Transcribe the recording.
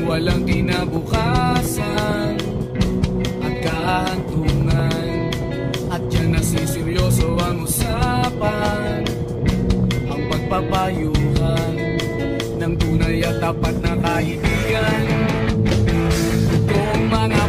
walang kinabukasan at kahantungan. At yan nasiseryoso ang usapan, ang pagpapayuhan ng tunay at tapat na kaibigan. Kung mga